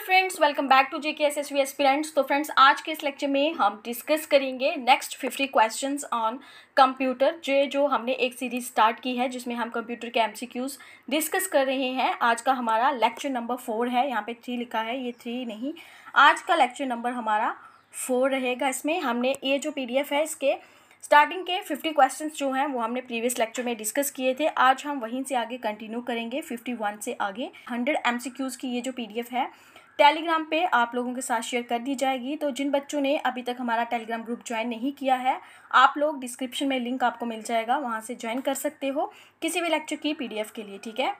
Friends, welcome back to JK SSV aspirants. तो friends, आज के इस लेक्चर में हम डिस्कस करेंगे नेक्स्ट 50 क्वेश्चंस ऑन कंप्यूटर, जो हमने एक सीरीज स्टार्ट की है जिसमें हम कंप्यूटर के एमसीक्यूज डिस्कस कर रहे हैं। आज का हमारा लेक्चर नंबर 4 है। यहाँ पे 3 लिखा है, ये 3 नहीं, आज का लेक्चर नंबर हमारा 4 रहेगा। इसमें हमने ये जो पीडीएफ है इसके स्टार्टिंग के 50 क्वेश्चंस जो हैं वो हमने प्रीवियस लेक्चर में डिस्कस किए थे। आज हम वहीं से आगे कंटिन्यू करेंगे 51 से आगे। 100 एमसीक्यूज़ की ये जो पीडीएफ है टेलीग्राम पे आप लोगों के साथ शेयर कर दी जाएगी। तो जिन बच्चों ने अभी तक हमारा टेलीग्राम ग्रुप ज्वाइन नहीं किया है, आप लोग डिस्क्रिप्शन में लिंक आपको मिल जाएगा, वहाँ से ज्वाइन कर सकते हो किसी भी लेक्चर की पीडीएफ के लिए, ठीक है।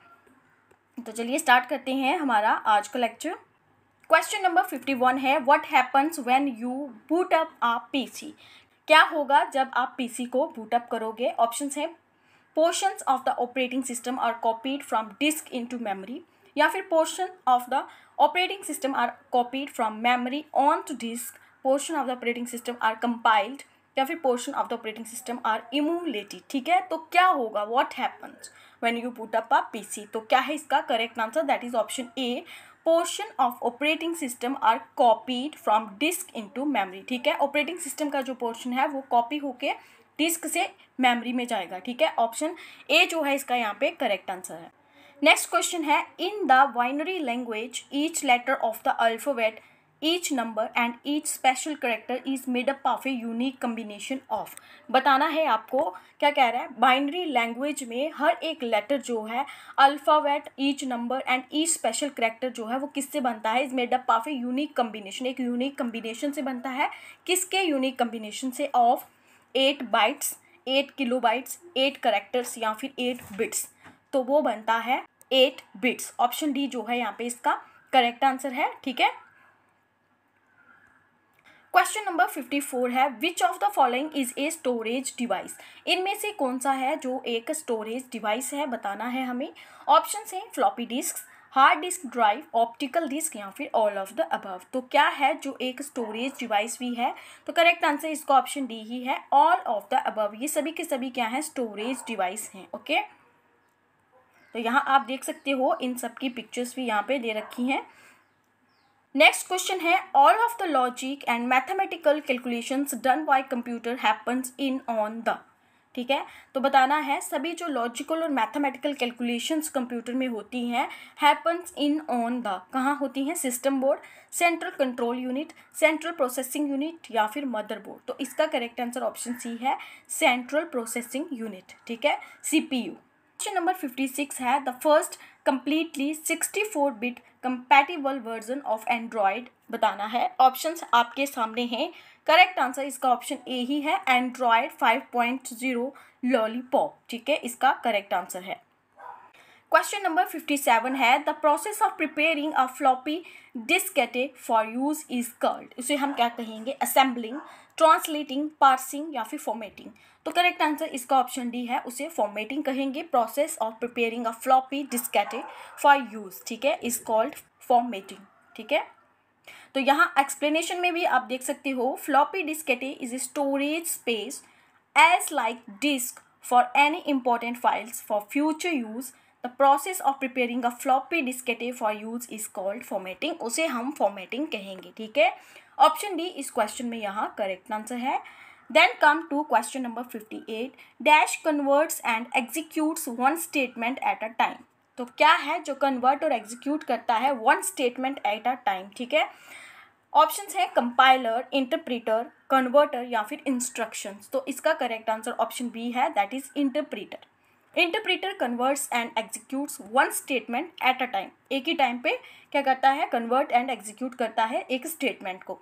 तो चलिए स्टार्ट करते हैं हमारा आज का लेक्चर। क्वेश्चन नंबर 51 है, what happens when you boot up a PC. क्या होगा जब आप पीसी को बूट अप करोगे। ऑप्शंस हैं, portions of the operating system are copied from disk into memory, या फिर portion of the operating system are copied from memory on to disk, portion of the operating system are compiled, या फिर portion of the operating system are emulated. ठीक है, तो क्या होगा, what happens when you boot up a PC. तो क्या है इसका correct answer, that is option A, portion of operating system are copied from disk into memory. ठीक है, ऑपरेटिंग सिस्टम का जो पोर्शन है वो कॉपी होके डिस्क से मेमोरी में जाएगा। ठीक है, ऑप्शन ए जो है इसका यहाँ पे करेक्ट आंसर है। नेक्स्ट क्वेश्चन है, in the binary language each letter of the alphabet, each number and each special character is made up of a unique combination of. बताना है आपको क्या कह रहा है, बाइनरी लैंग्वेज में हर एक लेटर जो है, alphabet, each number and each special character जो है वो किससे बनता है, is made up of a unique combination. एक यूनिक कम्बिनेशन से बनता है। किसके यूनिक कम्बिनेशन से, ऑफ 8 बाइट्स, 8 किलोबाइट्स, 8 करेक्टर्स या फिर 8 बिट्स। तो वो बनता है 8 बिट्स। ऑप्शन डी जो है यहाँ पे इसका करेक्ट आंसर है। ठीक है, क्वेश्चन नंबर 54 है, which of the following is a storage device. इनमें से कौन सा है जो एक स्टोरेज डिवाइस है, बताना है हमें। ऑप्शन है, floppy disk, hard disk drive, optical disk, या फिर ऑल ऑफ द अबव। तो क्या है जो एक स्टोरेज डिवाइस भी है, तो करेक्ट आंसर इसका ऑप्शन डी ही है, ऑल ऑफ द अबव। ये सभी के सभी क्या है, स्टोरेज डिवाइस हैं। ओके, तो यहाँ आप देख सकते हो इन सब की पिक्चर्स भी यहाँ पे दे रखी हैं। नेक्स्ट क्वेश्चन है, all of the logic and mathematical calculations done by computer happens in on the. ठीक है, तो बताना है सभी जो लॉजिकल और मैथमेटिकल कैलकुलेशंस कंप्यूटर में होती हैं, हैपन्स इन ऑन द, कहाँ होती हैं, system board, central control unit, central processing unit, या फिर मदरबोर्ड। तो इसका करेक्ट आंसर ऑप्शन सी है, सेंट्रल प्रोसेसिंग यूनिट। ठीक है, सीपीयू। क्वेश्चन नंबर 56 है, the first completely 64 bit compatible version of Android. बताना है, ऑप्शंस आपके सामने हैं। करेक्ट आंसर इसका ऑप्शन ए ही है, एंड्रॉयड 5.0 लॉलीपॉप। ठीक है, इसका करेक्ट आंसर है। क्वेश्चन नंबर 57 है, the process of preparing a floppy diskette for use is called. उसे हम क्या कहेंगे, असेंबलिंग, ट्रांसलेटिंग, पार्सिंग, या फिर फॉर्मेटिंग। तो करेक्ट आंसर इसका ऑप्शन डी है, उसे फॉर्मेटिंग कहेंगे। Process of preparing a floppy diskette for use, ठीक है, इज कॉल्ड फॉर्मेटिंग। ठीक है, तो यहाँ एक्सप्लेनेशन में भी आप देख सकते हो, floppy diskette is a storage space as like disk for any important files for future use. The process of preparing a floppy diskette for use is called formatting. उसे हम फॉर्मेटिंग कहेंगे। ठीक है, ऑप्शन डी इस question में यहाँ correct answer है। Then come to question number 58, dash converts and executes one statement at a time. तो क्या है जो कन्वर्ट और एग्जीक्यूट करता है one statement at a time. ठीक है, ऑप्शंस है, कंपाइलर, इंटरप्रीटर, कन्वर्टर, या फिर इंस्ट्रक्शंस। तो इसका करेक्ट आंसर ऑप्शन बी है, that is interpreter. Interpreter converts and executes one statement at a time. एक ही टाइम पे क्या करता है, कन्वर्ट एंड एग्जीक्यूट करता है एक स्टेटमेंट को।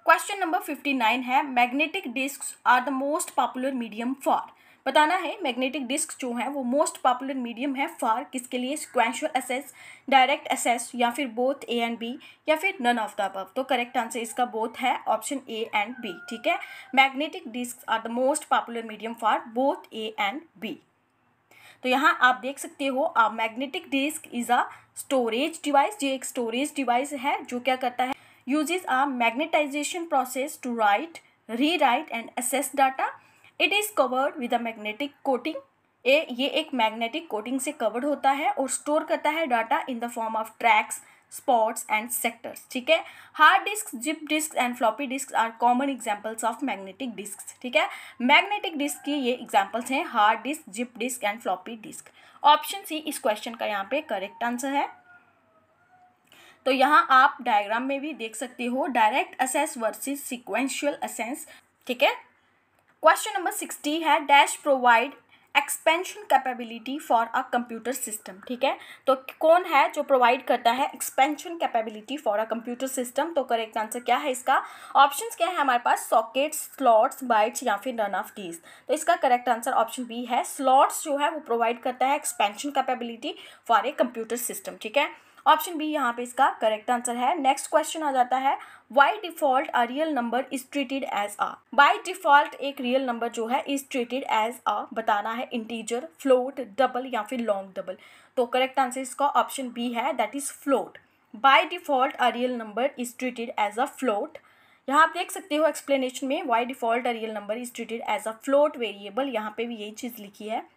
क्वेश्चन नंबर 59 है, magnetic disks are the most popular medium for. बताना है, मैग्नेटिक डिस्क जो है वो मोस्ट पॉपुलर मीडियम है फॉर किसके लिए, सिक्वेंशियल एसेस, डायरेक्ट एसेस, या फिर बोथ ए एंड बी, या फिर नन ऑफ द अबव। तो करेक्ट आंसर इसका बोथ है, ऑप्शन ए एंड बी। ठीक है, magnetic disk are the most popular medium for both A and B. तो यहाँ आप देख सकते हो, magnetic disk is a storage device. ये एक स्टोरेज डिवाइस है जो क्या करता है, uses a magnetization process to write, rewrite and access data. It is covered with a magnetic coating. ये एक मैग्नेटिक कोटिंग से कवर्ड होता है और स्टोर करता है data in the form of tracks, spots and sectors, ठीक है। Hard disk, zip disk and floppy disk are common examples of magnetic disk, ठीक है। मैग्नेटिक डिस्क की ये एग्जांपल्स हैं hard disk, zip disk and floppy disk. Option C इस question का यहाँ पे करेक्ट आंसर है। तो यहाँ आप डायग्राम में भी देख सकते हो direct assess versus sequential assess, ठीक है। क्वेश्चन नंबर 60 है dash provide expansion capability for a computer system, ठीक है। तो कौन है जो प्रोवाइड करता है expansion capability for a computer system? तो करेक्ट आंसर क्या है इसका? ऑप्शंस क्या है हमारे पास? सॉकेट्स, स्लॉट्स, बाइट्स या फिर रन ऑफ कीज। तो इसका करेक्ट आंसर ऑप्शन बी है। स्लॉट्स जो है वो प्रोवाइड करता है expansion capability for a computer system, ठीक है। ऑप्शन बी यहाँ पे इसका करेक्ट आंसर है। नेक्स्ट क्वेश्चन आ जाता है by default a real number is treated as a. By default एक रियल नंबर जो है इज ट्रीटेड एज अ बताना है इंटीजर, फ्लोट, डबल या फिर लॉन्ग डबल। तो करेक्ट आंसर इसका ऑप्शन बी है, that is float. By default a real number is treated as a float. यहाँ आप देख सकते हो एक्सप्लेनेशन में by default a real number is treated as a float variable, यहाँ पे भी यही चीज लिखी है।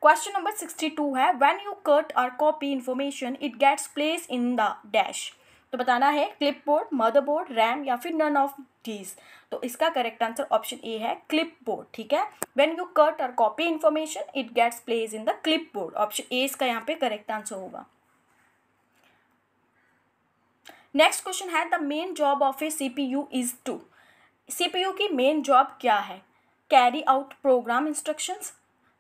क्वेश्चन नंबर 62 है when you cut or copy information it gets place in the dash. तो बताना है क्लिपबोर्ड, मदरबोर्ड, रैम या फिर नन ऑफ दीज। तो इसका करेक्ट आंसर ऑप्शन ए है क्लिपबोर्ड, ठीक है। When you cut or copy information it gets place in the clipboard. Option A इसका यहाँ पे करेक्ट आंसर होगा। नेक्स्ट क्वेश्चन है the main job of a CPU is to. CPU की main job क्या है? Carry out program instructions,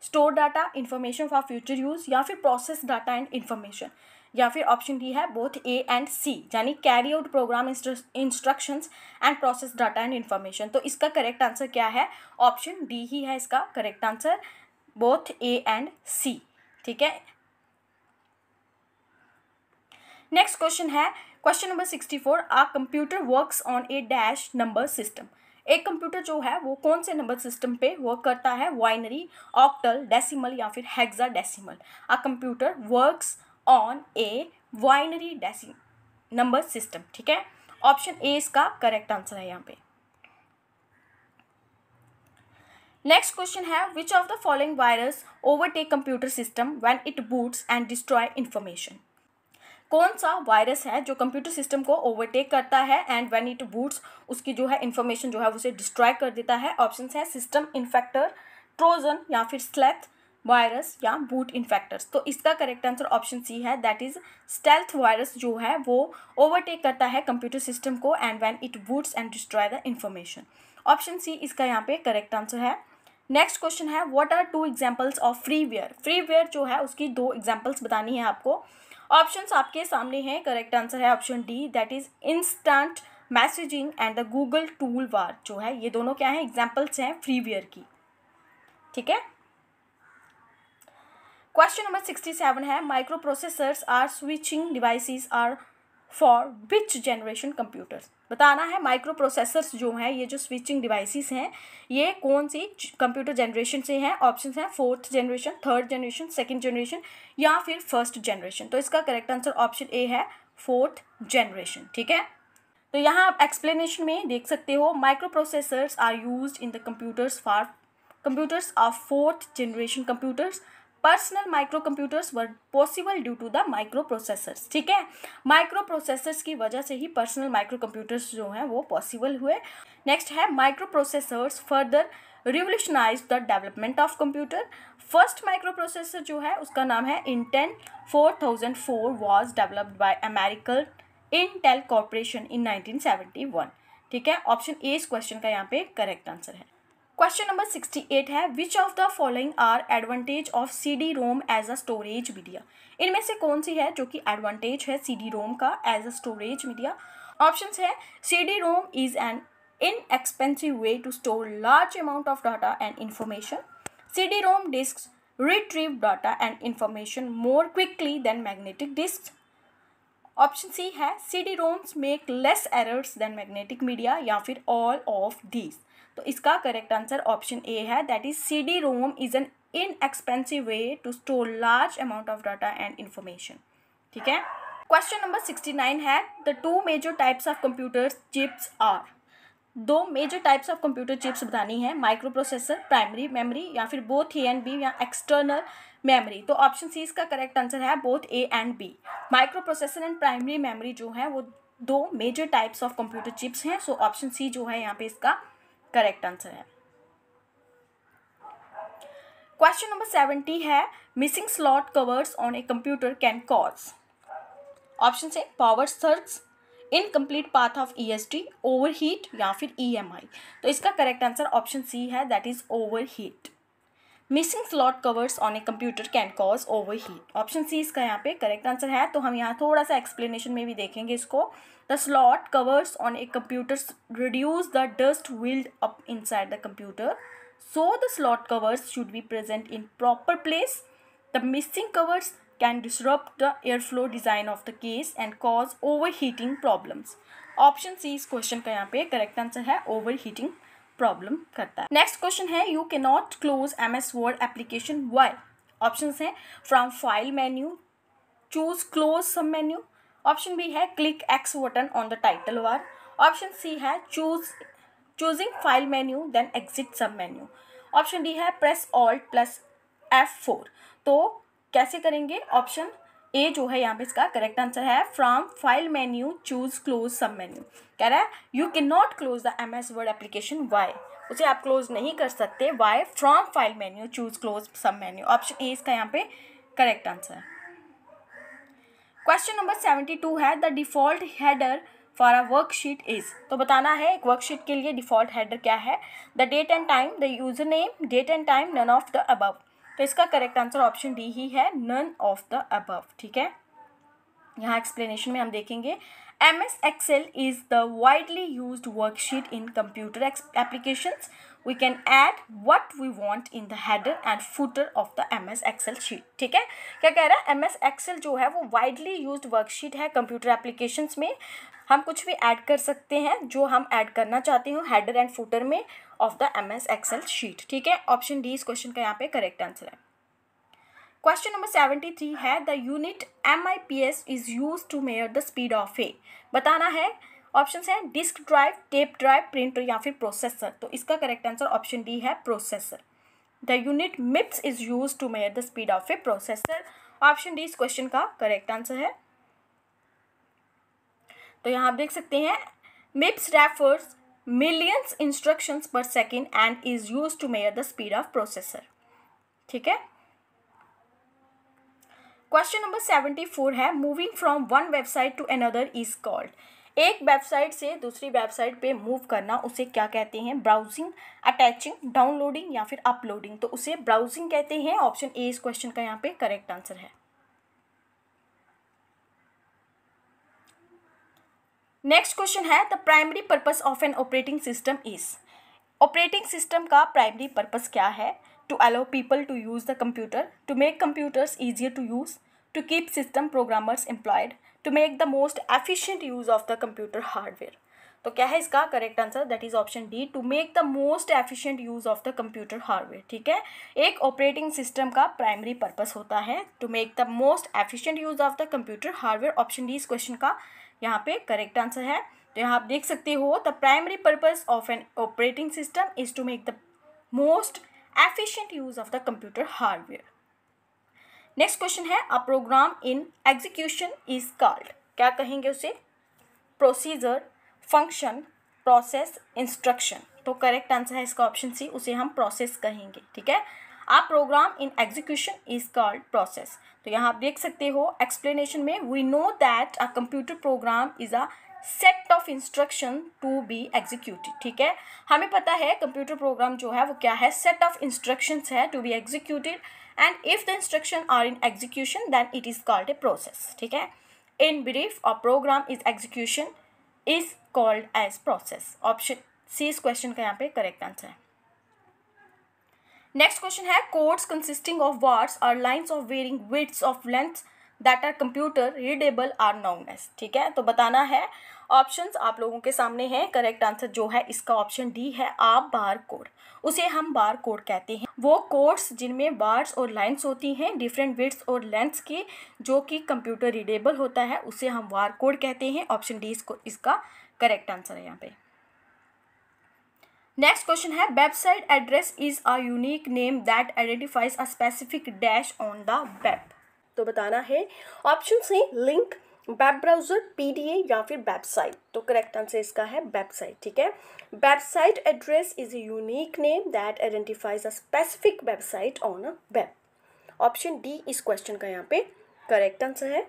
store data, information for future use या फिर प्रोसेस डाटा एंड इंफॉर्मेशन, या फिर ऑप्शन डी है बोथ ए एंड सी, यानी carry out program instructions and process data and information. तो इसका करेक्ट आंसर क्या है? ऑप्शन डी ही है इसका correct answer, both A and C, ठीक है। नेक्स्ट क्वेश्चन है question number 64 a computer works on a dash number system. एक कंप्यूटर जो है वो कौन से नंबर सिस्टम पे वर्क करता है? बाइनरी, ऑक्टल, डेसिमल या फिर hexadecimal. A computer works on a binary number system, ठीक है। ऑप्शन ए इसका करेक्ट आंसर है यहाँ पे। नेक्स्ट क्वेश्चन है which of the following virus overtake computer system when it boots and destroy information. कौन सा वायरस है जो कंप्यूटर सिस्टम को ओवरटेक करता है एंड व्हेन इट बूट्स उसकी जो है इंफॉर्मेशन जो है उसे डिस्ट्रॉय कर देता है? ऑप्शन है सिस्टम इन्फेक्टर, ट्रोजन या फिर स्लेथ वायरस या बूट इन्फेक्टर्स। तो इसका करेक्ट आंसर ऑप्शन सी है, दैट इज स्टेल्थ वायरस जो है वो ओवरटेक करता है कंप्यूटर सिस्टम को and when it boots and destroy the information. Option C इसका यहाँ पे करेक्ट आंसर है। नेक्स्ट क्वेश्चन है what are two examples of freeware. Freeware जो है उसकी दो एग्जाम्पल्स बतानी है आपको। ऑप्शंस आपके सामने हैं, करेक्ट आंसर है option D, that is instant messaging and the Google tool bar जो है, ये दोनों क्या है? एग्जाम्पल्स हैं फ्रीवेयर की, ठीक है। क्वेश्चन नंबर 67 है microprocessors are switching devices are for which generation computers. बताना है माइक्रो प्रोसेसर्स जो हैं ये जो स्विचिंग डिवाइसेस हैं ये कौन सी कंप्यूटर जनरेशन से हैं? ऑप्शंस हैं fourth generation, third generation, second generation या फिर फर्स्ट जनरेशन। तो इसका करेक्ट आंसर ऑप्शन ए है फोर्थ जनरेशन, ठीक है। तो यहाँ आप एक्सप्लेनेशन में देख सकते हो microprocessors are used in the computers of fourth generation computers. Personal microcomputers were possible due to the microprocessors, ठीक है। माइक्रो प्रोसेसर्स की वजह से ही पर्सनल माइक्रो कंप्यूटर्स जो हैं वो पॉसिबल हुए। नेक्स्ट है microprocessors further revolutionize the development of computer. First microprocessor जो है उसका नाम है Intel 4004 was developed by American Intel corporation in 1971, ठीक है। ऑप्शन ए इस क्वेश्चन का यहाँ पे करेक्ट आंसर है। क्वेश्चन नंबर 68 है which of the following are advantage of CD ROM as a storage media. इनमें से कौन सी है जो कि एडवांटेज है CD रोम का as a storage media? Options है CD ROM is an inexpensive way to store large amount of data and information. CD-ROM disks retrieve data and information more quickly than magnetic disks. Option C है CD-ROMs make less errors than magnetic media या फिर all of these। तो इसका correct answer option A है, that is CD-ROM is an inexpensive way to store large amount of data and information, ठीक है। Question number 69 है the two major types of computers chips are. दो major types of computer chips बतानी है, microprocessor, primary memory, या फिर both A and B या external memory. तो ऑप्शन सी इसका करेक्ट आंसर है both A and B. Microprocessor and primary memory जो है वो दो major types of computer chips हैं। सो ऑप्शन सी जो है यहाँ पे इसका करेक्ट आंसर है। क्वेश्चन नंबर 70 है, missing slot covers on a computer can cause. Option से power surge, incomplete path of ESD, overheat, या फिर EMI। तो इसका करेक्ट आंसर ऑप्शन सी है, that is overheat. Missing slot covers on a computer can cause overheat. Option C इसका यहाँ पे correct answer है। तो हम यहाँ थोड़ा सा एक्सप्लेनेशन में भी देखेंगे इसको। The slot covers on a computer reduce the dust build up inside the computer, so the slot covers should be present in proper place. The missing covers can disrupt the airflow design of the case and cause overheating problems. Option C इस question का यहाँ पे correct answer है, overheating problem करता है। Next question है, you can not close MS Word application why. Option है from file menu, choose close सब मेन्यू। ऑप्शन बी है click X button on the title bar. Option C है choosing file menu then exit सब menu. Option D है press alt plus F4। तो कैसे करेंगे, option A जो है यहाँ पे इसका करेक्ट आंसर है, from file menu choose close सब मेन्यू। कह रहा है you can not close the MS Word application why, उसे आप क्लोज नहीं कर सकते, why from file menu choose close सब मेन्यू। ऑप्शन ए इसका यहाँ पे करेक्ट आंसर है। क्वेश्चन नंबर 72 है, the default header for a worksheet is. तो बताना है एक वर्कशीट के लिए डिफॉल्ट हेडर क्या है। The date and time, the user name, date and time, none of the above. तो इसका करेक्ट आंसर ऑप्शन डी ही है, नन ऑफ द अबव। ठीक है, यहाँ एक्सप्लेनेशन में हम देखेंगे, MS Excel is the widely used worksheet in computer applications. We can add what we want in the header and footer of the MS Excel sheet. ठीक है, क्या कह रहा है, MS Excel जो है वो widely used worksheet है कंप्यूटर एप्लीकेशंस में। हम कुछ भी ऐड कर सकते हैं जो हम ऐड करना चाहते हो हेडर एंड फूटर में of the MS Excel sheet. ठीक है, ऑप्शन डी इस क्वेश्चन का यहाँ पे करेक्ट आंसर है। क्वेश्चन नंबर 73 है, the unit MIPS is use to measure the speed of a. बताना है, ऑप्शन है disk drive, tape drive, printer, या फिर प्रोसेसर। तो इसका करेक्ट आंसर ऑप्शन डी है, processor. The unit MIPS is use to measure the speed of A processor. Option D इस question का करेक्ट आंसर है। तो यहाँ आप देख सकते हैं, MIPS refers millions instructions per second and is use to measure the speed of processor. ठीक है, क्वेश्चन नंबर 74 है, moving from one website to another is called. एक वेबसाइट से दूसरी वेबसाइट पे मूव करना उसे क्या कहते हैं, ब्राउजिंग, अटैचिंग, डाउनलोडिंग, या फिर अपलोडिंग। तो उसे ब्राउजिंग कहते हैं। ऑप्शन ए इस क्वेश्चन का यहाँ पे करेक्ट आंसर है। नेक्स्ट क्वेश्चन है, the primary purpose of an operating system is. Operating system का प्राइमरी पर्पस क्या है, to allow people to use the computer, to make computers easier to use, to keep system programmers employed, to make the most efficient use of the computer hardware. तो क्या है इसका correct answer, that is option D, to make the most efficient use of the computer hardware. ठीक है, एक operating system का primary purpose होता है to make the most efficient use of the computer hardware. Option D इस question का यहाँ पे करेक्ट आंसर है। तो यहाँ आप देख सकते हो, the primary purpose of an operating system is to make the most efficient use of the computer hardware. Next question है, a program in execution is called. क्या कहेंगे उसे, प्रोसीजर, फंक्शन, प्रोसेस, इंस्ट्रक्शन। तो करेक्ट आंसर है इसका option C, उसे हम process कहेंगे। ठीक है, a program in execution is called process. तो यहाँ आप देख सकते हो एक्सप्लेनेशन में, we know that a computer program is a set of instruction to be executed. ठीक है, हमें पता है कंप्यूटर प्रोग्राम जो है वो क्या है, सेट ऑफ इंस्ट्रक्शंस है to be executed, and if the instruction are in execution then it is called a process. ठीक है, in brief a program is execution is called as process. Option C इस question का यहाँ पे correct answer है। Next question है, codes consisting of words और lines of varying widths of length that are computer readable are known as. ठीक है, तो बताना है, ऑप्शंस आप लोगों के सामने हैं। करेक्ट आंसर जो है इसका ऑप्शन डी है, आप बार कोड। उसे हम बार कोड कहते हैं, वो कोड्स जिनमें वर्ड्स और लाइन्स होती हैं डिफरेंट विड्थ्स और लेंथ्स की, जो कि कंप्यूटर रीडेबल होता है, उसे हम बार कोड कहते हैं। ऑप्शन डी इसका करेक्ट आंसर है यहाँ पे। नेक्स्ट क्वेश्चन है website address is a unique name that identifies a specific dash on the web. तो बताना है ऑप्शन है लिंक, वेब ब्राउजर, पीडीए या फिर वेबसाइट। तो करेक्ट आंसर इसका है वेबसाइट। ठीक है, website address is a unique name that identifies a specific website on a web. Option D इस क्वेश्चन का यहाँ पे करेक्ट आंसर है।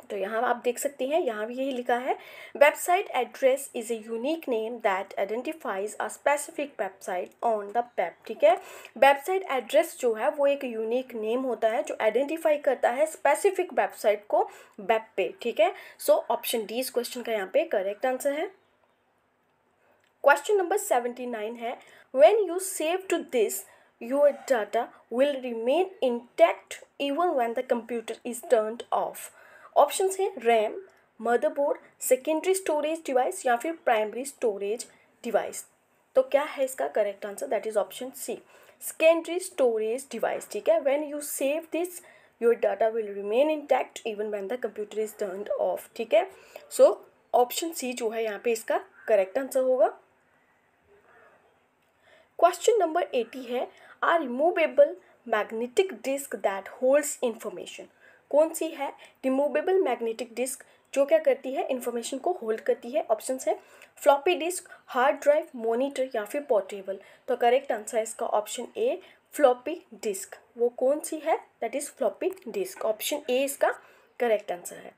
तो यहाँ आप देख सकते हैं, यहाँ भी यही लिखा है website address is a unique name that identifies a specific website on the web. ठीक है, वेबसाइट एड्रेस जो है वो एक यूनिक नेम होता है जो आइडेंटिफाई करता है स्पेसिफिक वेबसाइट को वेब पे। ठीक है, सो ऑप्शन डी इस क्वेश्चन का यहाँ पे करेक्ट आंसर है। क्वेश्चन नंबर 79 है when you save to this your data will remain intact even when the computer is turned off। Option है RAM, motherboard, secondary storage device या फिर primary storage device. तो क्या है इसका correct answer? That is option C, secondary storage device. ठीक है, when you save this your data will remain intact even when the computer is turned off. ठीक है, सो ऑप्शन सी जो है यहाँ पे इसका करेक्ट आंसर होगा। क्वेश्चन नंबर 80 है a removable magnetic disk that holds information. कौन सी है रिमूवेबल मैग्नेटिक डिस्क जो क्या करती है, इंफॉर्मेशन को होल्ड करती है? ऑप्शन है floppy disk, hard drive, monitor या फिर पोर्टेबल। तो करेक्ट आंसर है इसका ऑप्शन ए, फ्लॉपी डिस्क। वो कौन सी है? That is floppy disk. Option A इसका करेक्ट आंसर है।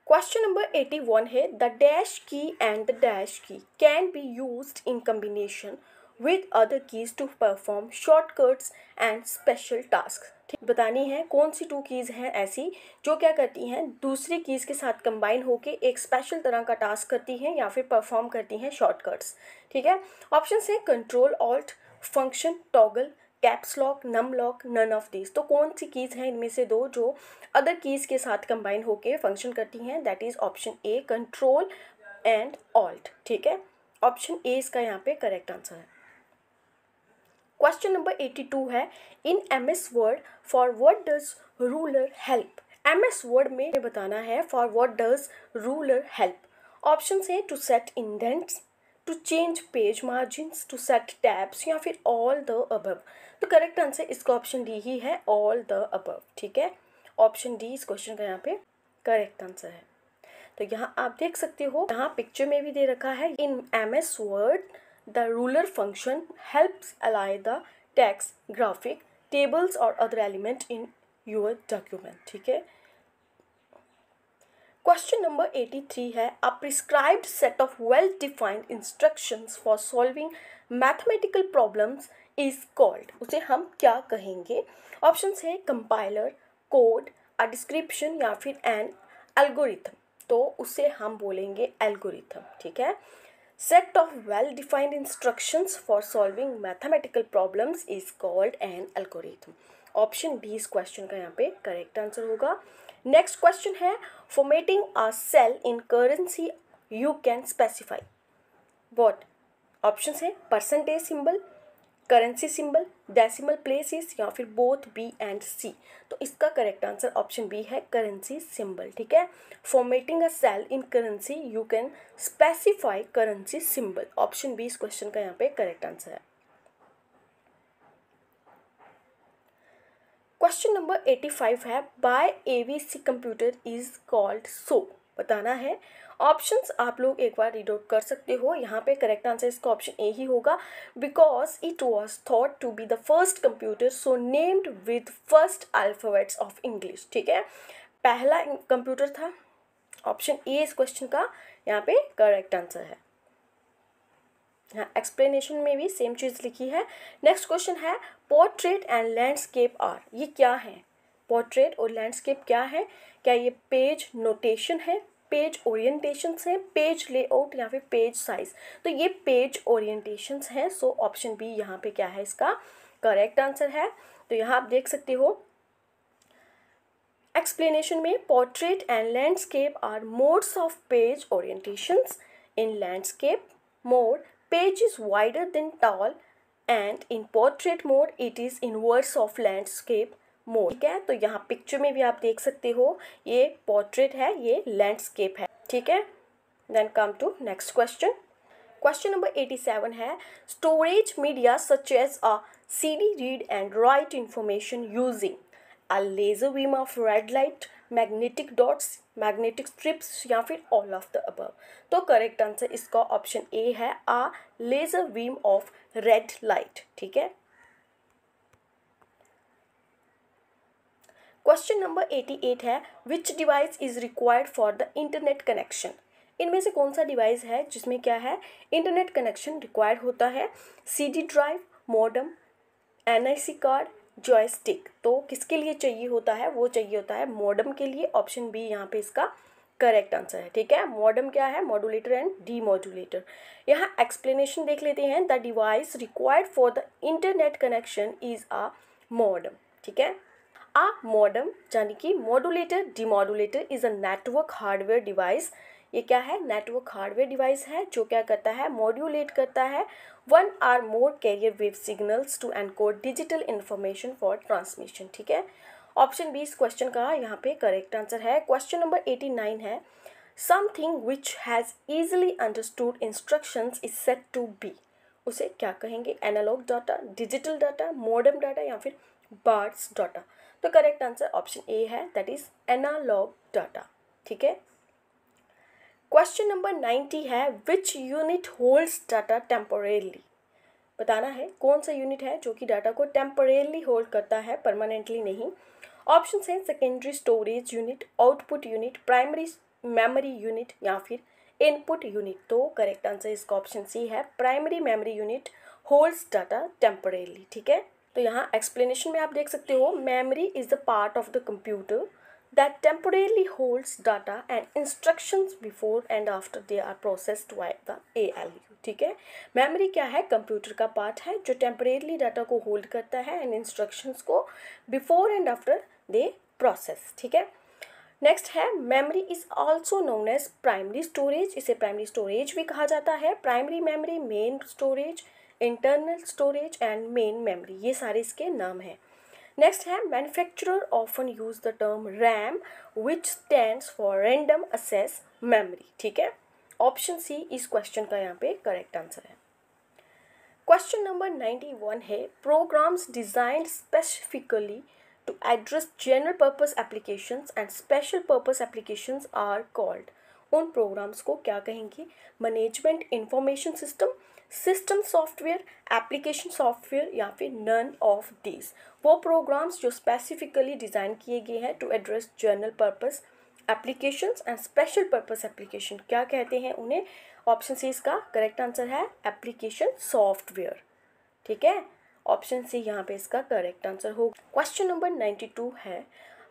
क्वेश्चन नंबर 81 है द डैश की एंड द डैश की can be used in combination with other keys to perform shortcuts and special tasks। ठीक, बतानी है कौन सी टू कीज़ हैं ऐसी जो क्या करती हैं दूसरी कीज़ के साथ कंबाइन होके एक स्पेशल तरह का टास्क करती हैं या फिर परफॉर्म करती हैं शॉर्टकट्स। ठीक है, ऑप्शन है control alt, function, toggle, caps lock, num lock, none of this. तो कौन सी कीज़ हैं इनमें से दो जो अदर कीज़ के साथ कंबाइन होके फंक्शन करती हैं? That is option A, control and alt. ठीक है, ऑप्शन ए इसका यहाँ पे करेक्ट आंसर है। क्वेश्चन नंबर 82 है in MS Word for what does ruler help. MS Word में बताना है for what does ruler help. Option है to set indents, to change page margins, to set tabs या फिर ऑल द अबव। तो correct answer इसका option D ही है, ऑल द अबव। ठीक है, ऑप्शन डी इस क्वेश्चन का यहाँ पे करेक्ट आंसर है। तो यहाँ आप देख सकते हो, यहाँ पिक्चर में भी दे रखा है in MS word the ruler function helps align the text, graphic, tables or other element in your document। ठीक है, क्वेश्चन नंबर 83 है a prescribed set of well defined instructions for solving mathematical problems is called। उसे हम क्या कहेंगे? Option है compiler, code, a description या फिर एन एल्गोरिथम। तो उसे हम बोलेंगे एल्गोरिथम। ठीक है, set of well-defined instructions for solving mathematical problems is called an algorithm। Option B इस क्वेश्चन का यहाँ पे करेक्ट आंसर होगा। नेक्स्ट क्वेश्चन है formatting a cell in currency you can specify what. Option है percentage symbol, currency symbol, decimal places या फिर both B and C. तो इसका करेक्ट आंसर ऑप्शन बी है, करेंसी सिंबल। ठीक है, formatting a cell in currency you can specify currency symbol. Option B इस question का यहाँ पे करेक्ट आंसर है। क्वेश्चन नंबर 85 है by ABC computer is called so. बताना है, ऑप्शंस आप लोग एक बार रीड आउट कर सकते हो। यहाँ पे करेक्ट आंसर इसका ऑप्शन ए ही होगा, because it was thought to be the first computer so named with first alphabets of English. ठीक है, पहला कंप्यूटर था। ऑप्शन ए इस क्वेश्चन का यहाँ पे करेक्ट आंसर है। हाँ, एक्सप्लेनेशन में भी सेम चीज़ लिखी है। नेक्स्ट क्वेश्चन है पोर्ट्रेट एंड लैंडस्केप आर। ये क्या है? पोर्ट्रेट और लैंडस्केप क्या है? क्या ये पेज नोटेशन है, पेज ओरिएंटेशंस है, पेज लेआउट या फिर पेज साइज? तो ये पेज ओरिएंटेशंस हैं। सो ऑप्शन बी यहाँ पे क्या है इसका करेक्ट आंसर है। तो यहाँ आप देख सकते हो एक्सप्लेनेशन में portrait and landscape are modes of page orientations. In landscape mode page is wider than tall and in portrait mode it is inverse of landscape mode। ठीक है, तो यहाँ पिक्चर में भी आप देख सकते हो ये पोर्ट्रेट है, ये लैंडस्केप है। ठीक है, then come to next question. Question number 87 है storage media such as a CD read and write information using a laser beam of red light, magnetic dots, magnetic strips या फिर ऑल ऑफ द अबव। तो correct answer इसका option A है a laser beam of red light. ठीक है। Question number 88 है which device is required for the internet connection. इनमें से कौन सा डिवाइस है जिसमें क्या है इंटरनेट कनेक्शन रिक्वायर्ड होता है? CD drive, modem, NIC card, joystick. तो किसके लिए चाहिए होता है? वो चाहिए होता है मॉडेम के लिए। ऑप्शन बी यहाँ पे इसका करेक्ट आंसर है। ठीक है। मॉडेम क्या है? Modulator and demodulator. यहाँ एक्सप्लेनेशन देख लेते हैं। The device required for the internet connection is a modem. ठीक है। A modem यानी कि modulator demodulator is a network hardware device. ये क्या है? नेटवर्क हार्डवेयर डिवाइस है जो क्या करता है? मॉड्यूलेट करता है one or more carrier wave signals to encode digital information for transmission. ठीक है। ऑप्शन बी इस क्वेश्चन का यहाँ पे करेक्ट आंसर है। क्वेश्चन नंबर 89 है something which has easily understood instructions is set to be. उसे क्या कहेंगे? Analog data, digital data, modem data या फिर बार्ड्स डाटा। तो करेक्ट आंसर ऑप्शन ए है, दैट इज एनालॉग डाटा। ठीक है। क्वेश्चन नंबर 90 है which unit holds data temporarily. बताना है कौन सा यूनिट है जो कि डाटा को टेम्पोरेली होल्ड करता है, परमानेंटली नहीं। ऑप्शन है secondary storage unit, output unit, primary memory unit या फिर इनपुट यूनिट। तो करेक्ट आंसर इसका ऑप्शन सी है, primary memory unit holds data temporarily. ठीक है। तो यहाँ एक्सप्लेनेशन में आप देख सकते हो memory is the part of the computer that temporarily holds data and instructions before and after they are processed by the ALU। ठीक है। मेमोरी क्या है? कंप्यूटर का पार्ट है जो टेम्पोरेली डाटा को होल्ड करता है एंड इंस्ट्रक्शंस को before and after they process. ठीक है। नेक्स्ट है memory is also known as primary storage. इसे प्राइमरी स्टोरेज भी कहा जाता है। Primary memory, main storage, internal storage and main memory, ये सारे इसके नाम हैं। नेक्स्ट है manufacturer often use the term RAM which stands for random access memory. ठीक है। ऑप्शन सी इस क्वेश्चन का यहाँ पे करेक्ट आंसर है। क्वेश्चन नंबर 91 है programs designed specifically to address general purpose applications and special purpose applications are called। उन programs को क्या कहेंगे? Management information system, system software, application software या फिर नन ऑफ दीज। वो प्रोग्राम्स जो स्पेसिफिकली डिज़ाइन किए गए हैं to address general purpose applications and special purpose application, क्या कहते हैं उन्हें? ऑप्शन सी इसका करेक्ट आंसर है, एप्लीकेशन सॉफ्टवेयर। ठीक है। ऑप्शन सी यहाँ पे इसका करेक्ट आंसर होगा। क्वेश्चन नंबर 92 है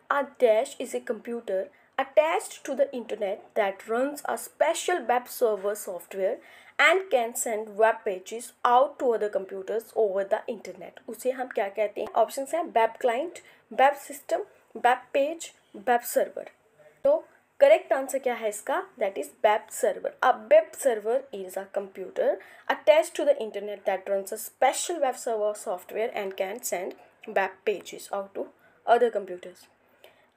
a dash is a computer attached to the internet that runs a special web server software and can send web pages out to other computers over the internet। उसे हम क्या कहते हैं? Option हैं web client, web system, web page, web server. तो correct answer क्या है इसका? That is web server. A web server is a computer attached to the internet that runs a special web server software and can send web pages out to other computers।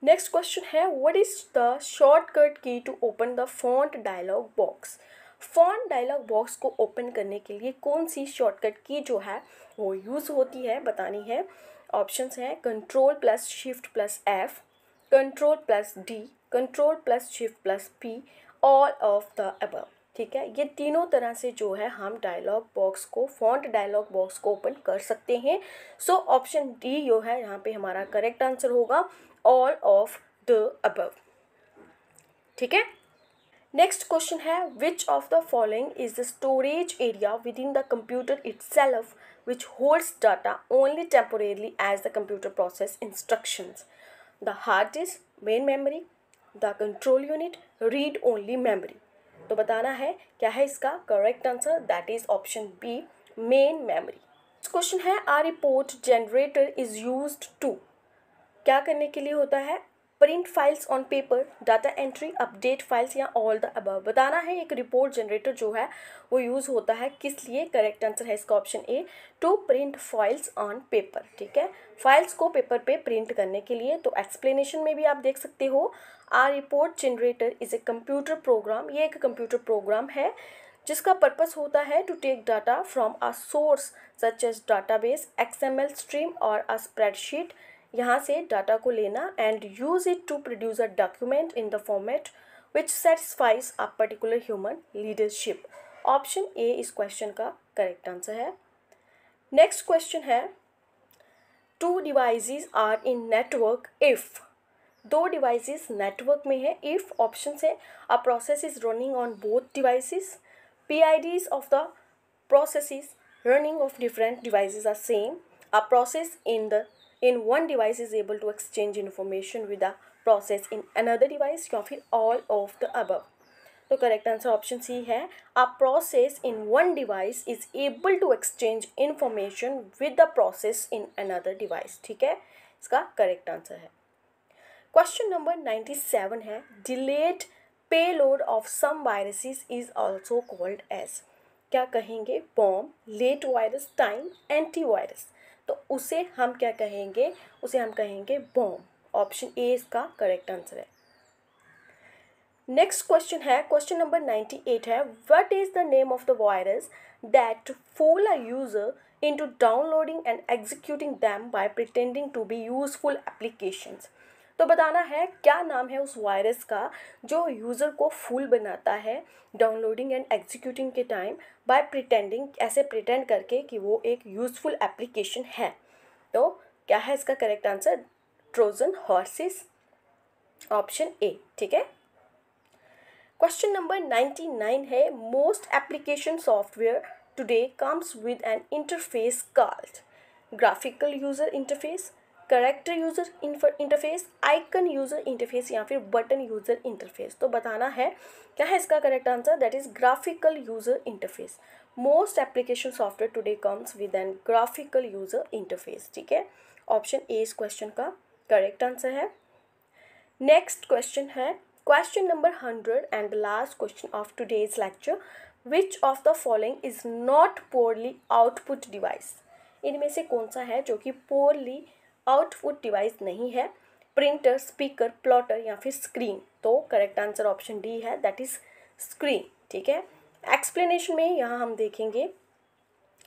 Next question है what is the shortcut key to open the font dialog box. Font dialog box को open करने के लिए कौन सी shortcut की जो है वो यूज़ होती है, बतानी है। ऑप्शंस हैं control plus shift plus F, control plus D, control plus shift plus P, all of the above. ठीक है। ये तीनों तरह से जो है हम डायलॉग बॉक्स को, फॉन्ट डायलॉग बॉक्स को ओपन कर सकते हैं। सो ऑप्शन डी जो है यहाँ पे हमारा करेक्ट आंसर होगा, ऑल ऑफ द अबव। ठीक है। नेक्स्ट क्वेश्चन है which of the following is the storage area within the computer itself which holds data only temporarily as the computer process instructions. The hard disk, main memory, the control unit, read only memory. तो बताना है क्या है इसका correct answer, that is option B, main memory. Question है a report generator is used to, क्या करने के लिए होता है? Print files on paper, data entry, update files या ऑल द अबव। बताना है एक रिपोर्ट जनरेटर जो है वो यूज़ होता है किस लिए? करेक्ट आंसर है इसका option A, to print files on paper. ठीक है। फाइल्स को पेपर पे प्रिंट करने के लिए। तो एक्सप्लेनेशन में भी आप देख सकते हो a report generator is a computer program. ये एक कंप्यूटर प्रोग्राम है जिसका पर्पस होता है to take data from a source such as database, XML stream और अ स्प्रेडशीट, यहाँ से डाटा को लेना and use it to produce a document in the format which satisfies a particular human leadership. Option A इस question का correct answer है। Next question है, two devices are in network if, दो devices network में है if option है a process is running on both devices, PIDs of the processes running of different devices are same, a process in one device is able to exchange information with a process in another device, या फिर all of the above। तो correct answer option C है, a process in one device is able to exchange information with the process in another device। ठीक है, इसका correct answer है। Question number 97 है, delayed payload of some viruses is also called as, क्या कहेंगे, bomb, late virus, time, antivirus. तो उसे हम क्या कहेंगे, उसे हम कहेंगे बॉम्ब। ऑप्शन ए इसका करेक्ट आंसर है। नेक्स्ट क्वेश्चन है, क्वेश्चन नंबर 98 है, what is the name of the virus that fool a user into downloading and executing them by pretending to be useful applications. तो बताना है क्या नाम है उस वायरस का जो यूज़र को फूल बनाता है डाउनलोडिंग एंड एग्जीक्यूटिंग के टाइम बाय प्रिटेंडिंग, ऐसे प्रिटेंड करके कि वो एक यूज़फुल एप्लीकेशन है। तो क्या है इसका correct answer, Trojan horses, option A. ठीक है, क्वेश्चन नंबर 99 है, most application software today comes with N interface called graphical user interface, character user interface, icon user interface या फिर बटन यूज़र इंटरफेस। तो बताना है क्या है इसका correct answer, that is graphical user interface. Most application software today comes with an graphical user interface. ठीक है, ऑप्शन ए इस क्वेश्चन का करेक्ट आंसर है। नेक्स्ट क्वेश्चन है, question number 100 and the last question of today's lecture, which of the following is not purely output device, इनमें से कौन सा है जो कि पोरली आउटपुट डिवाइस नहीं है, प्रिंटर, स्पीकर, प्लॉटर या फिर स्क्रीन। तो करेक्ट आंसर ऑप्शन डी है, दैट इज स्क्रीन। ठीक है, एक्सप्लेनेशन में यहाँ हम देखेंगे,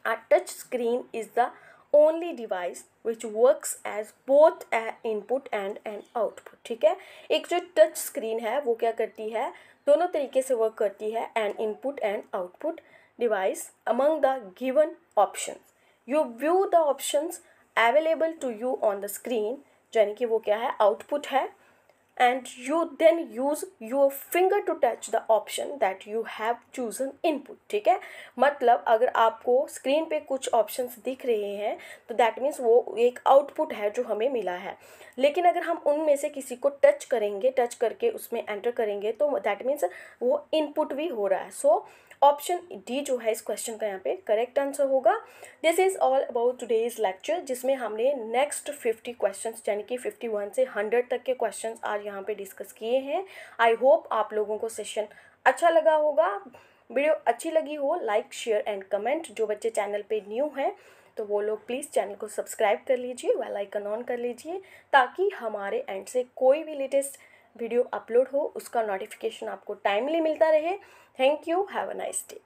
a touch screen is the only device which works as both input and an output. ठीक है, एक जो टच स्क्रीन है वो क्या करती है, दोनों तरीके से वर्क करती है, an input and output device among the given option. You view the options available to you on the screen, यानी कि वो क्या है, आउटपुट है, and you then use your finger to touch the option that you have chosen input. ठीक है, मतलब अगर आपको स्क्रीन पे कुछ ऑप्शंस दिख रहे हैं तो दैट मीन्स वो एक आउटपुट है जो हमें मिला है, लेकिन अगर हम उनमें से किसी को टच करेंगे, टच करके उसमें एंटर करेंगे तो दैट मीन्स वो इनपुट भी हो रहा है। सो ऑप्शन डी जो है इस क्वेश्चन का यहाँ पे करेक्ट आंसर होगा। This is all about today's lecture, जिसमें हमने नेक्स्ट 50 क्वेश्चंस यानी कि 51 से 100 तक के क्वेश्चंस आज यहाँ पे डिस्कस किए हैं। आई होप आप लोगों को सेशन अच्छा लगा होगा। वीडियो अच्छी लगी हो लाइक, शेयर एंड कमेंट। जो बच्चे चैनल पे न्यू हैं तो वो लोग प्लीज़ चैनल को सब्सक्राइब कर लीजिए, बेल आइकन ऑन कर लीजिए, ताकि हमारे एंड से कोई भी लेटेस्ट वीडियो अपलोड हो उसका नोटिफिकेशन आपको टाइमली मिलता रहे। Thank you, have a nice day.